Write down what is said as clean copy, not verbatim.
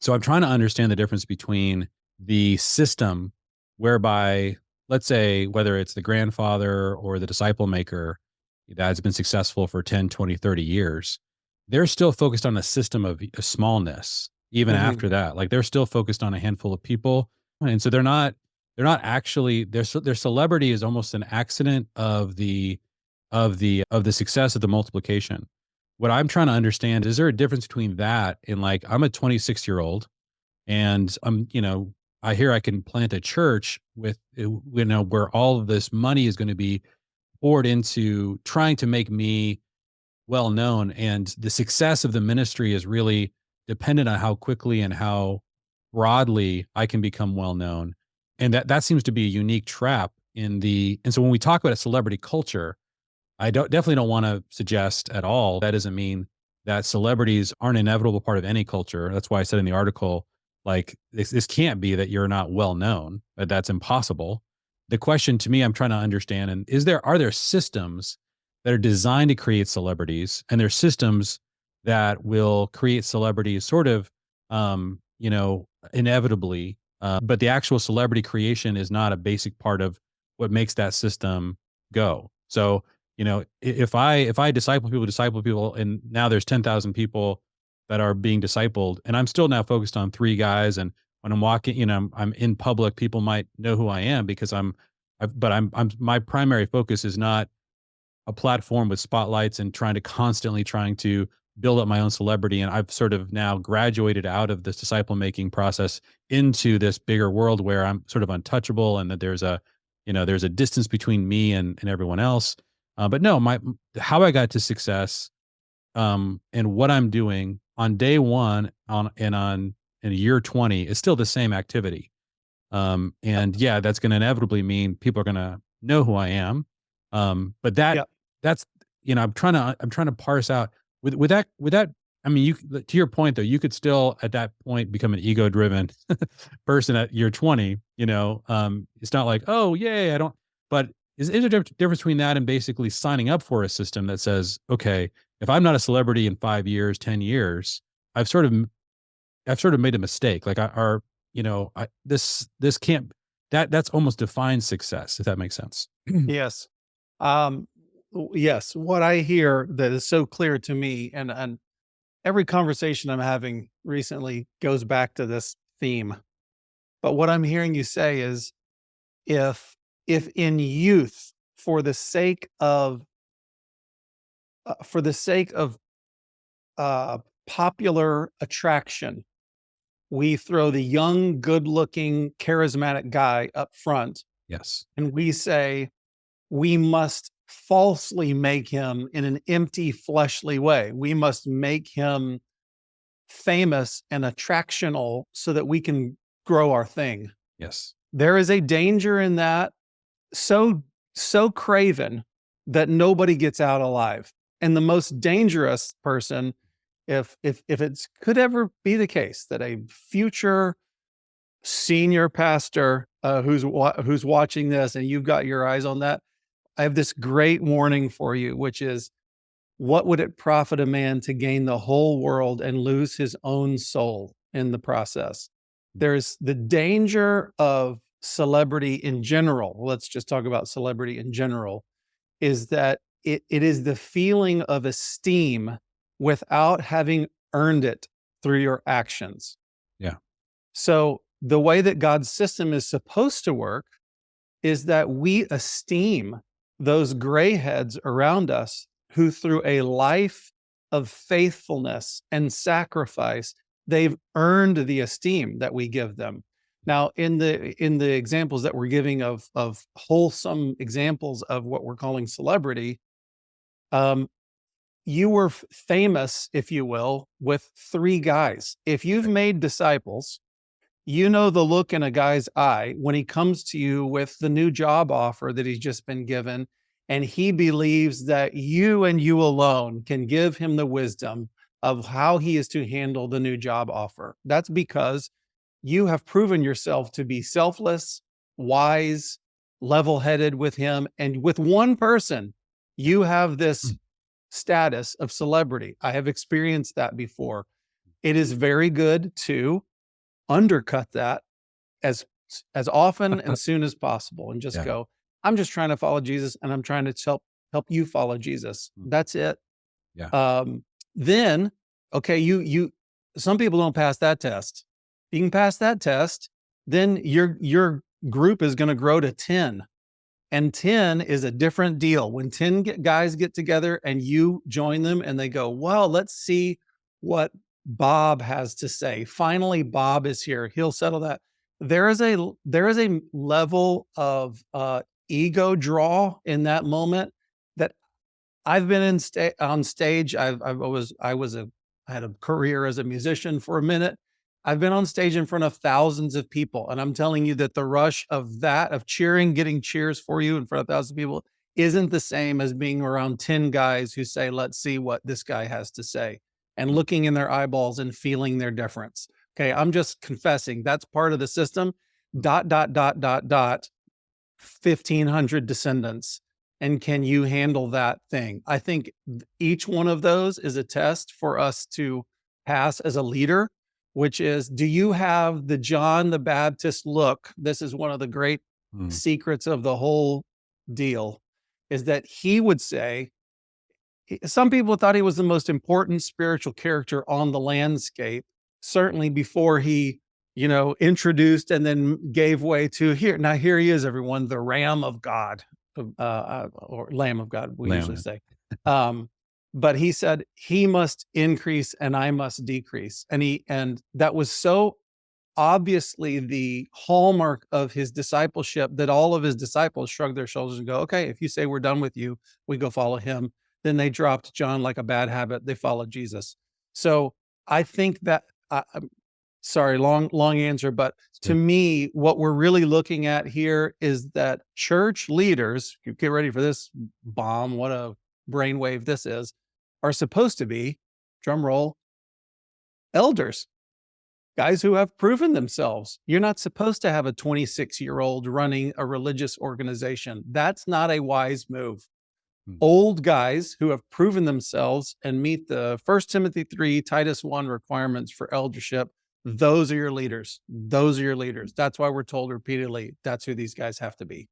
So I'm trying to understand the difference between the system whereby, let's say, whether it's the grandfather or the disciple maker that's been successful for 10, 20, 30 years, they're still focused on a system of smallness, even Hmm. after that. Like they're still focused on a handful of people. And so they're not actually, their celebrity is almost an accident of the success of the multiplication. What I'm trying to understand, is there a difference between that and like, I'm a 26-year-old and I hear I can plant a church with, where all of this money is going to be poured into trying to make me well known. And the success of the ministry is really dependent on how quickly and how broadly I can become well known. And that seems to be a unique trap and so when we talk about a celebrity culture, I definitely don't want to suggest at all that doesn't mean that celebrities aren't an inevitable part of any culture. That's why I said in the article, like this can't be that you're not well known. That's impossible. The question to me, I'm trying to understand, and are there systems that are designed to create celebrities, and there's systems that will create celebrities sort of, inevitably, but the actual celebrity creation is not a basic part of what makes that system go. So if I disciple people, and now there's 10,000 people that are being discipled, and I'm still now focused on 3 guys, and when I'm walking, I'm in public, people might know who I am because I'm my primary focus is not a platform with spotlights and trying to build up my own celebrity. And I've sort of now graduated out of this disciple making process into this bigger world where I'm sort of untouchable, and that there's a distance between me and everyone else. But no, how I got to success, and what I'm doing on day one on in year 20 is still the same activity. And yeah, that's going to inevitably mean people are going to know who I am. But Yeah. that's, I'm trying to parse out with that. I mean, to your point though, you could still at that point become an ego driven person at year 20, it's not like, oh, yay, I don't, but is there a difference between that and basically signing up for a system that says, okay, if I'm not a celebrity in 5 years, 10 years, I've sort of I've sort of made a mistake. Like this can't, that's almost defines success, if that makes sense. Yes. Um, yes. What I hear that is so clear to me, and every conversation I'm having recently goes back to this theme. But what I'm hearing you say is, if if in youth, for the sake of for the sake of popular attraction, we throw the young, good-looking, charismatic guy up front, Yes. and we say we must falsely make him in an empty, fleshly way. We must make him famous and attractional so that we can grow our thing. Yes. There is a danger in that, so craven that nobody gets out alive. And the most dangerous person, if it's could ever be the case that a future senior pastor who's watching this and you've got your eyes on that, I have this great warning for you, which is, what would it profit a man to gain the whole world and lose his own soul in the process? There's the danger of celebrity in general. Let's just talk about celebrity in general, is that it is the feeling of esteem without having earned it through your actions. Yeah. So the way that God's system is supposed to work is that we esteem those gray heads around us who, through a life of faithfulness and sacrifice, they've earned the esteem that we give them. Now, in the examples that we're giving of wholesome examples of what we're calling celebrity, um, you were famous, if you will, with 3 guys. If you've Right. made disciples, you know the look in a guy's eye when he comes to you with the new job offer that he's just been given, and he believes that you and you alone can give him the wisdom of how he is to handle the new job offer. That's because you have proven yourself to be selfless, wise, level-headed with him, and with one person, you have this Mm. status of celebrity. I have experienced that before. It is very good to undercut that as often and soon as possible, and just Yeah. go, I'm just trying to follow Jesus, and I'm trying to help you follow Jesus. Mm. That's it. Yeah. Then, okay, you some people don't pass that test. You can pass that test, then your group is going to grow to 10. And 10 is a different deal. When 10 guys get together and you join them and they go, well, let's see what Bob has to say. Finally, Bob is here. He'll settle that. There is a level of ego draw in that moment that I've been on stage. I had a career as a musician for a minute. I've been on stage in front of thousands of people, and I'm telling you that the rush of cheering, getting cheers for you in front of thousands of people, isn't the same as being around 10 guys who say, let's see what this guy has to say, and looking in their eyeballs and feeling their difference. Okay, I'm just confessing that's part of the system. Dot, dot, dot, dot, dot, 1,500 descendants. And can you handle that thing? I think each one of those is a test for us to pass as a leader, which is, do you have the John the Baptist look? This is one of the great Mm. secrets of the whole deal, is that he would say, some people thought he was the most important spiritual character on the landscape, certainly before he, introduced and then gave way to here. Now, here he is, everyone, the Ram of God, or Lamb of God, we usually say. But he said, he must increase and I must decrease. And that was so obviously the hallmark of his discipleship that all of his disciples shrugged their shoulders and go, okay, if you say we're done with you, we go follow him. Then they dropped John like a bad habit. They followed Jesus. So I think that, sorry, long answer, but to me, what we're really looking at here is that church leaders, get ready for this bomb, what a brainwave this is, are supposed to be, drum roll, elders. Guys who have proven themselves. You're not supposed to have a 26-year-old running a religious organization. That's not a wise move. Old guys who have proven themselves and meet the 1 Timothy 3, Titus 1 requirements for eldership, those are your leaders. Those are your leaders. That's why we're told repeatedly, that's who these guys have to be.